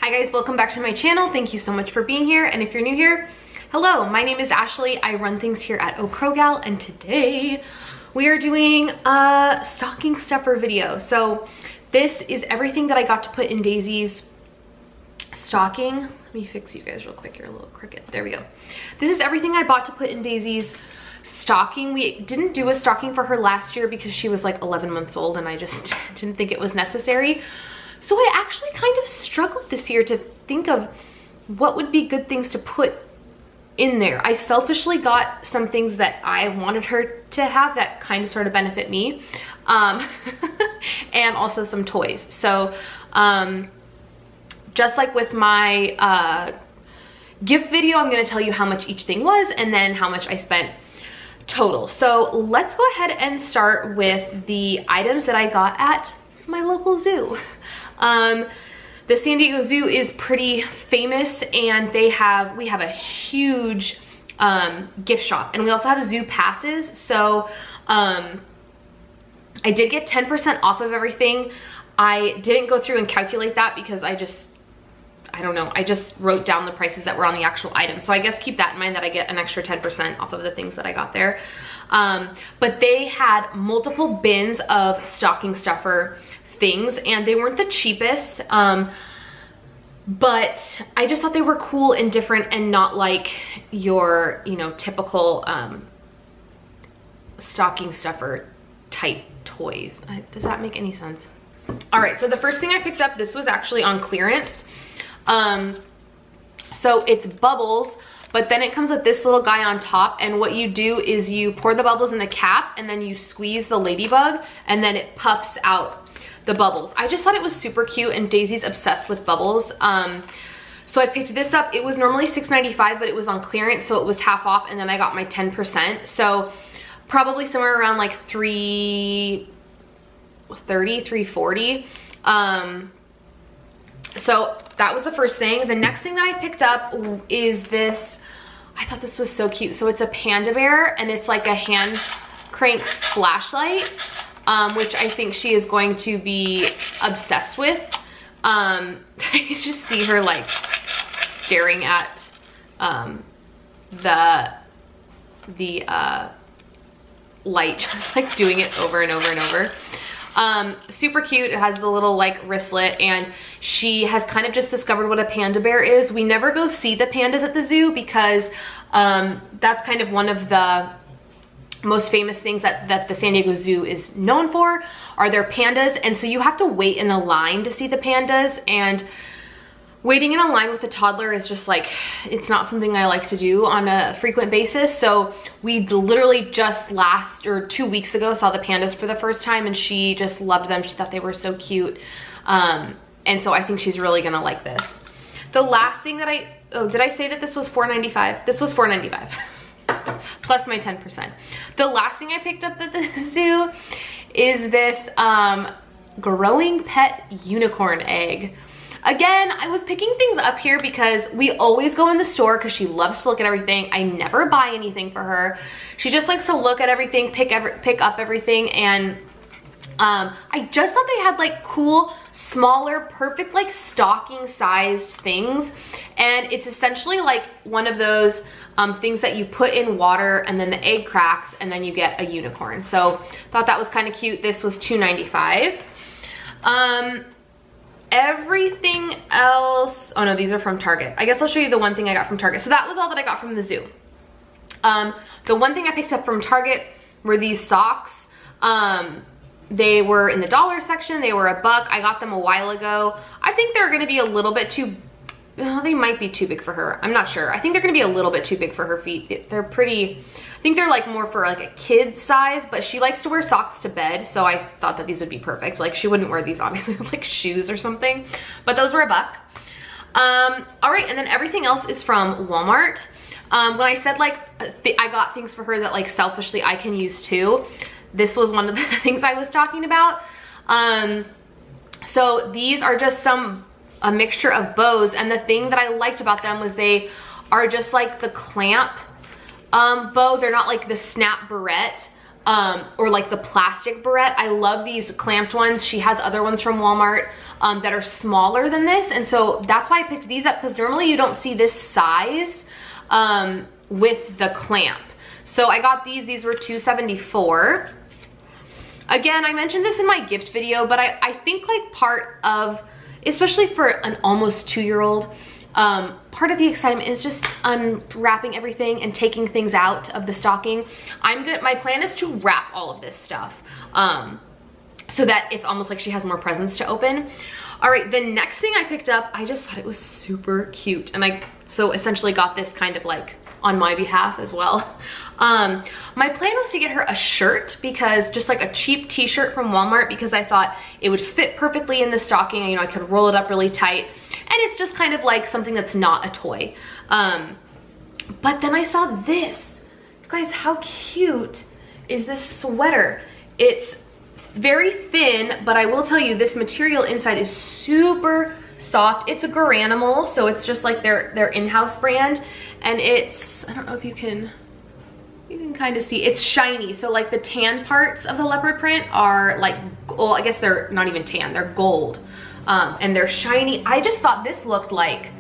Hi guys, welcome back to my channel. Thank you so much for being here. And if you're new here, hello, my name is Ashley. I run things here at Gal, and today we are doing a stocking stuffer video. So this is everything that I got to put in Daisy's stocking. Let me fix you guys real quick. You're a little crooked. There we go. This is everything I bought to put in Daisy's stocking. We didn't do a stocking for her last year because she was like 11 months old and I just didn't think it was necessary. So I actually kind of struggled this year to think of what would be good things to put in there. I selfishly got some things that I wanted her to have that kind of sort of benefit me, and also some toys. So just like with my gift video, I'm going to tell you how much each thing was and then how much I spent total. So let's go ahead and start with the items that I got at my local zoo. The San Diego Zoo is pretty famous, and we have a huge gift shop, and we also have zoo passes. So I did get 10% off of everything. I didn't go through and calculate that because I don't know, I just wrote down the prices that were on the actual item. So I guess keep that in mind, that I get an extra 10% off of the things that I got there. But they had multiple bins of stocking stuffer things, and they weren't the cheapest, but I just thought they were cool and different and not like your, you know, typical stocking stuffer type toys. Does that make any sense? All right, so the first thing I picked up, this was actually on clearance. So it's bubbles, but then it comes with this little guy on top, and what you do is you pour the bubbles in the cap and then you squeeze the ladybug and then it puffs out the bubbles. I just thought it was super cute, and Daisy's obsessed with bubbles. So I picked this up. It was normally $6.95, but it was on clearance, so it was half off, and then I got my 10%. So probably somewhere around like $330, $340. So that was the first thing. The next thing that I picked up is this. I thought this was so cute. So it's a panda bear, and it's like a hand crank flashlight, which I think she is going to be obsessed with. I can just see her like staring at the light, just like doing it over and over and over. Super cute. It has the little like wristlet, and she has kind of just discovered what a panda bear is. We never go see the pandas at the zoo because that's kind of one of the most famous things that the San Diego Zoo is known for are their pandas, and so you have to wait in a line to see the pandas, and waiting in a line with a toddler is just like, it's not something I like to do on a frequent basis. So we literally just 2 weeks ago saw the pandas for the first time, and she just loved them. She thought they were so cute, and so I think she's really gonna like this. The last thing that did I say that this was $4.95? This was $4.95 plus my 10%. The last thing I picked up at the zoo is this growing pet unicorn egg. Again, I was picking things up here because we always go in the store because she loves to look at everything. I never buy anything for her. She just likes to look at everything, pick up everything, and I just thought they had like cool, smaller, perfect like stocking sized things. And it's essentially like one of those things that you put in water and then the egg cracks and then you get a unicorn. So thought that was kind of cute. This was $2.95. Everything else, oh no, these are from Target. I guess I'll show you the one thing I got from Target. So that was all that I got from the zoo. The one thing I picked up from Target were these socks. They were in the dollar section. They were $1. I got them a while ago. I think they're gonna be a little bit too, they might be too big for her. I'm not sure. I think they're gonna be a little bit too big for her feet. They're pretty, I think they're like more for like a kid's size, but she likes to wear socks to bed. So I thought that these would be perfect. Like she wouldn't wear these obviously with like shoes or something, but those were $1. All right, and then everything else is from Walmart. When I said like, I got things for her that like selfishly I can use too, this was one of the things I was talking about. So these are just a mixture of bows, and the thing that I liked about them was they are just like the clamp bow. They're not like the snap barrette. or like the plastic barrette. I love these clamped ones. She has other ones from Walmart that are smaller than this, and so that's why I picked these up, because normally you don't see this size with the clamp. So I got these were $2.74. Again, I mentioned this in my gift video, but I think like part of, especially for an almost 2-year-old, part of the excitement is just unwrapping everything and taking things out of the stocking. My plan is to wrap all of this stuff so that it's almost like she has more presents to open. All right, the next thing I picked up, I just thought it was super cute, and I so essentially got this kind of like on my behalf as well. My plan was to get her a shirt, because just like a cheap t-shirt from Walmart, because I thought it would fit perfectly in the stocking. You know, I could roll it up really tight, and it's just kind of like something that's not a toy. But then I saw this. You guys, how cute is this sweater? It's very thin, but I will tell you this material inside is super soft. It's a Garanimals, so it's just like their in-house brand, and it's, I don't know if you can kind of see, it's shiny. So like the tan parts of the leopard print are like, well, I guess they're not even tan, they're gold, and they're shiny. I just thought this looks like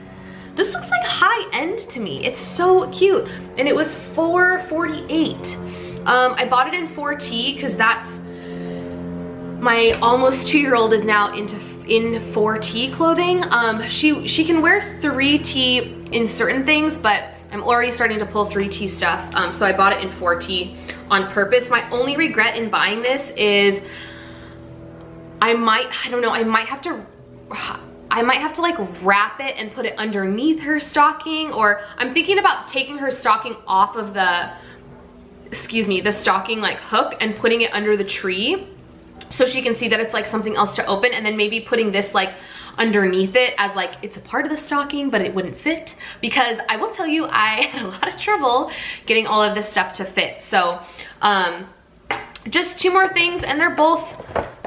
high end to me. It's so cute, and it was $4.48. I bought it in 4T because that's, my almost 2-year-old is now in 4T clothing. She can wear 3T in certain things, but I'm already starting to pull 3T stuff, so I bought it in 4T on purpose. My only regret in buying this is I might have to like wrap it and put it underneath her stocking, or I'm thinking about taking her stocking off of the stocking like hook and putting it under the tree so she can see that it's like something else to open, and then maybe putting this like underneath it as like it's a part of the stocking, but it wouldn't fit, because I will tell you I had a lot of trouble getting all of this stuff to fit. So just 2 more things, and they're both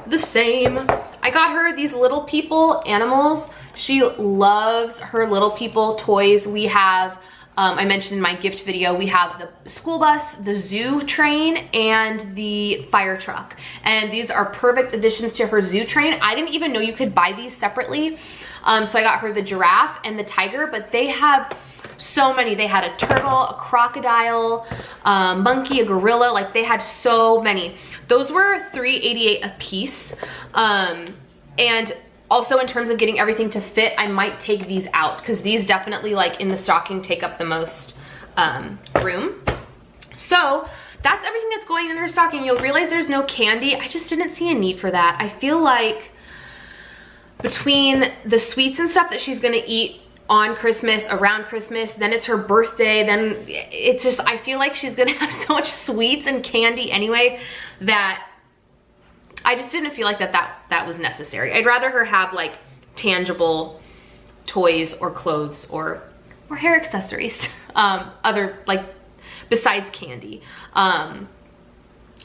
the same. I got her these little people animals. She loves her little people toys. We have I mentioned in my gift video, we have the school bus, the zoo train, and the fire truck. And these are perfect additions to her zoo train. I didn't even know you could buy these separately. So I got her the giraffe and the tiger, but they have so many. They had a turtle, a crocodile, a monkey, a gorilla, like they had so many. Those were $3.88 a piece. And also in terms of getting everything to fit, I might take these out, because these definitely like in the stocking take up the most room. So that's everything that's going in her stocking. You'll realize there's no candy. I just didn't see a need for that. I feel like between the sweets and stuff that she's gonna eat on Christmas, around Christmas, then it's her birthday, then it's just, I feel like she's gonna have so much sweets and candy anyway that I just didn't feel like that was necessary. I'd rather her have like tangible toys or clothes or hair accessories, other like besides candy, or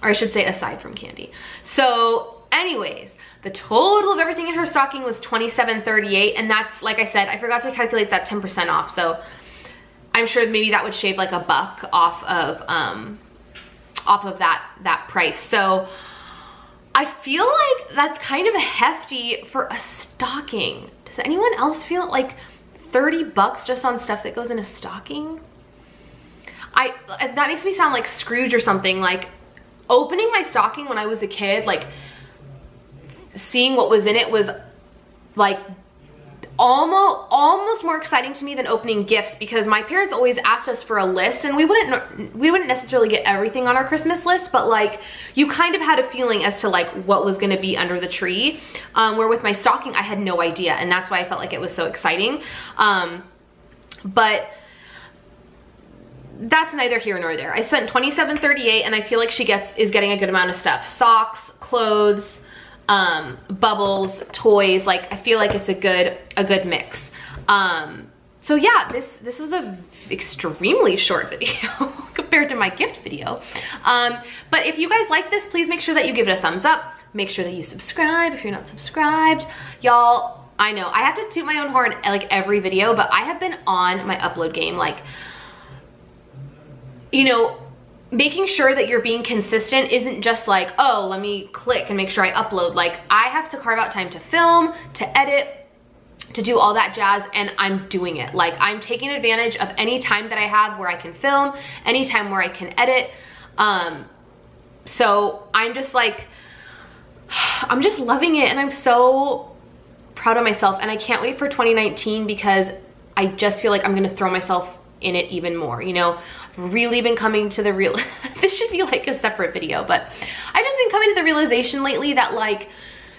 I should say aside from candy. So anyways, the total of everything in her stocking was $27.38, and that's, like I said, I forgot to calculate that 10% off, so I'm sure maybe that would shave like $1 off of that price. So I feel like that's kind of hefty for a stocking. Does anyone else feel like 30 bucks just on stuff that goes in a stocking? That makes me sound like Scrooge or something. Like opening my stocking when I was a kid, like seeing what was in it was like almost more exciting to me than opening gifts, because my parents always asked us for a list, and we wouldn't necessarily get everything on our Christmas list, but like you kind of had a feeling as to like what was going to be under the tree, where with my stocking I had no idea, and that's why I felt like it was so exciting. But that's neither here nor there. I spent $27.38, and I feel like she is getting a good amount of stuff: socks, clothes, bubbles, toys. Like I feel like it's a good mix. So yeah, this was a extremely short video compared to my gift video. But if you guys like this, please make sure that you give it a thumbs up. Make sure that you subscribe if you're not subscribed. Y'all, I know I have to toot my own horn like every video, but I have been on my upload game. Like, you know, making sure that you're being consistent isn't just like, oh, let me click and make sure I upload. Like, I have to carve out time to film, to edit, to do all that jazz, and I'm doing it. Like, I'm taking advantage of any time that I have where I can film, any time where I can edit. So I'm just like, I'm just loving it, and I'm so proud of myself, and I can't wait for 2019 because I just feel like I'm gonna throw myself in it even more, you know. Really been coming to the real this should be like a separate video, but I've just been coming to the realization lately that like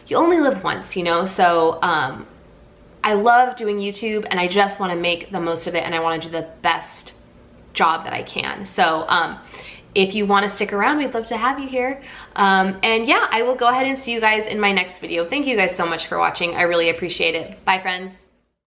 you only live once, you know. So I love doing YouTube, and I just want to make the most of it, and I want to do the best job that I can. So if you want to stick around, we'd love to have you here. And yeah, I will go ahead and see you guys in my next video. Thank you guys so much for watching. I really appreciate it. Bye, friends.